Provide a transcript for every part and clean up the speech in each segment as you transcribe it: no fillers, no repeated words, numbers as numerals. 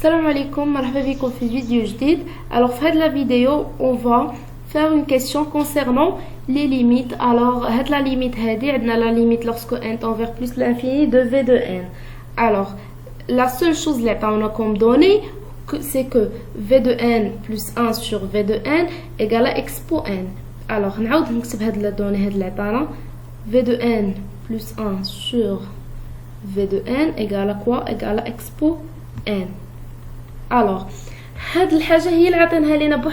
Salam alaikum, marhaba bikoum fi vidéo جديد. Alors, dans la vidéo, on va faire une question concernant les limites. Alors, la limite, on a la limite lorsque n tend vers plus l'infini de v de n. Alors, la seule chose qu'on a comme donnée, c'est que v de n plus 1 sur v de n égale à expo n. Alors, on va écrire la donnée v de n plus 1 sur v de n égale à quoi? Égale à expo n. Alors, هاد الحاجه هي اللي عطيناها لينا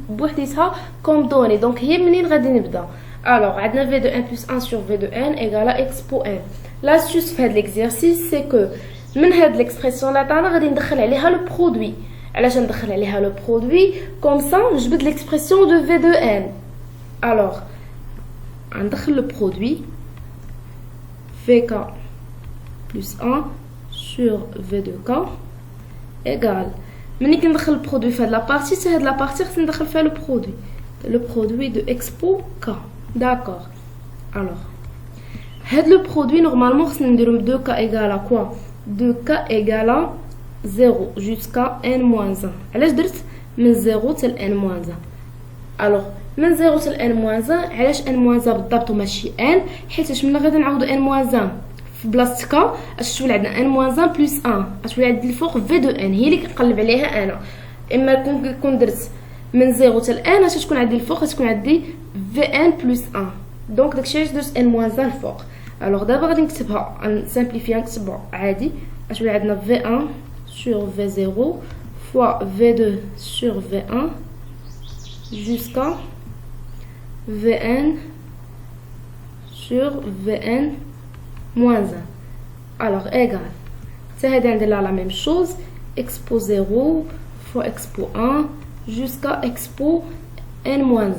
بوحديتها كوم دوني. دونك هي منين غادي نبدا؟ الوغ عندنا v de n plus 1 sur v de n égale à expo n. l'astuce في هاد l'exercice c'est que من هاد l'expression اللي عطانا غادي ندخل عليها لو برودوي. علاش ندخل عليها لو برودوي؟ كوم سا نجبد l'expression de v de n. الوغ غندخل لو برودوي vk plus 1 sur v de k égale ملي كندخل البرودوي في هاد لا بارتي حتى هاد لا بارتي خصني ندخل فيها لو برودوي دو اكسبو ك. داكور. الوغ هاد لو برودوي نورمالمون خصنا نديرو 2 ك ايغال كوا 2 ك ايغال 0 جوسكا n موان 1. علاش درت من 0 حتى ل n موان 1؟ الوغ من 0 حتى ل n موان 1 علاش n موان 1 بالضبط وماشي n؟ حيت ملي غادي نعوضو n موان 1 في بلاصه ك اش تولي عندنا n موان 1 بلس 1 غتولي عندي الفوق في دو ان هي اللي كنقلب عليها انا. اما كون درت من 0 حتى ل n اش تكون عندي الفوق تكون عندي في ان بلس 1. دونك داكشي علاش درت n موان 1 الفوق. الوغ دابا غادي نكتبها نسامبليفيها نكتبها عادي. اش تولي عندنا في 1 sur v 0 fois v2 sur v1 jusqu'à vn sur vn moins 1. Alors, égal. C'est la même chose. Expo 0 fois expo 1 jusqu'à expo n moins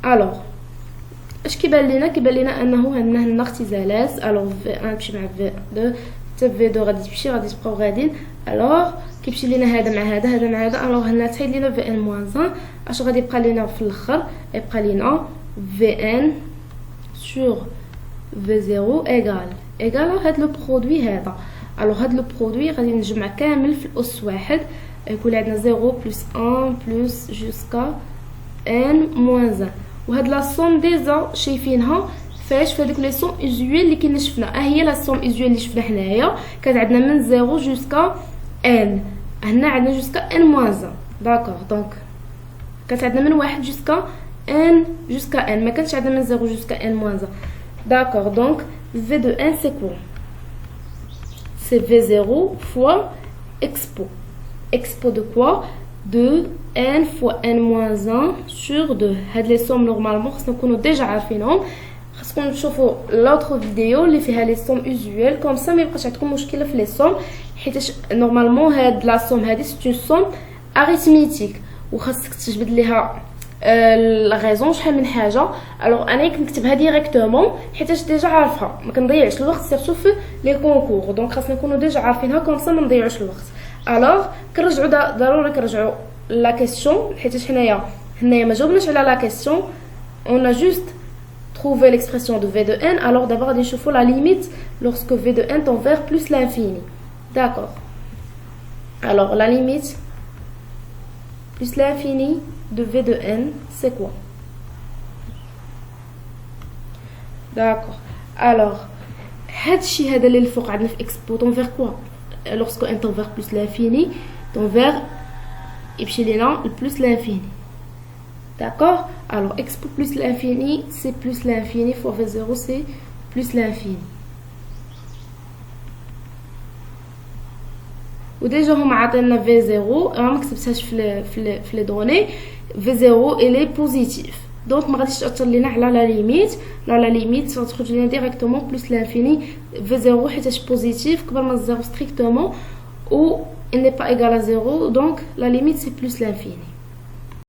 1. Alors, اش كيبان لينا انه عندنا اختزالات. الوغ v1 كيمشي مع v2 حتى v2 غادي تبقاو غاديين. الوغ كيمشي لينا هذا مع هذا. الوغ هنا تحيد لينا vn moins 1. اش غادي يبقى لينا في الاخر؟ يبقى لينا vn sur v0 égal هاد لو برودوي هذا. الوغ هاد لو برودوي غادي نجمع كامل في الاس واحد يكون عندنا 0 بلس 1 بلس جوسكا n موان 1. وهاد لا سوم ديجا شايفينها فاش في هذوك لي سوم اوزويل اللي كنا شفنا. هي لا سوم اوزويل اللي شفنا حنايا كانت عندنا من 0 جوسكا n. هنا عندنا جوسكا n موان 1. داكوغ. دونك كانت عندنا من 1 جوسكا n jusqu'à n. ما كانش عندنا من 0 jusqu'à n moins 1. D'accord. Donc v de n c'est quoi? C'est v0 fois expo. Expo de quoi? De n fois n moins 1 sur 2. هاد لي سوم نورمالمون خصنا نكونوا ديجا عارفينهم. خصكم تشوفوا لوطر فيديو اللي فيها لي سوم اوزويل كوم سا ما يبقاش عندكم مشكله في لي سوم. حيت نورمالمون هاد لا سوم هادي سي اون سوم اريثميتيك وخاصك تجبد ليها لا غيزون شحال من حاجه. الوغ انا كنكتبها ديريكتومون حيت ديجا عارفها ما كنضيعش الوقت سيرتو في لي كونكور. دونك خاصنا نكونوا ديجا عارفينها كوم سا ما نضيعوش الوقت. الوغ كنرجعوا ضروري كنرجعوا لا كيسيون حيت هنايا ما جاوبناش على لا كيسيون. اون جوست trouver l'expression de v de n. alors d'abord غادي نشوفوا la limite lorsque v de n tend vers plus l'infini. d'accord. alors la limite plus l'infini de v de n c'est quoi? d'accord. alors هادشي هذا اللي الفوق عندنا في expo tend vers quoi? lorsque n tend vers plus l'infini tend vers يمشي لينا plus l'infini. d'accord. alors expo plus l'infini c'est plus l'infini fois v0 c'est plus l'infini. وديجا هما عطينا v0 انا ما كتبتهاش في لي دوني. v0 الي بوزيتيف دونك ما غاديش تاثر لينا على لا ليميت غتخرج لينا ديريكتومون بلس لانفيني v0 حيتاش بوزيتيف كبر من 0 ستريكتومون و il n'est pas égal à 0 donc la limite c'est plus l'infini.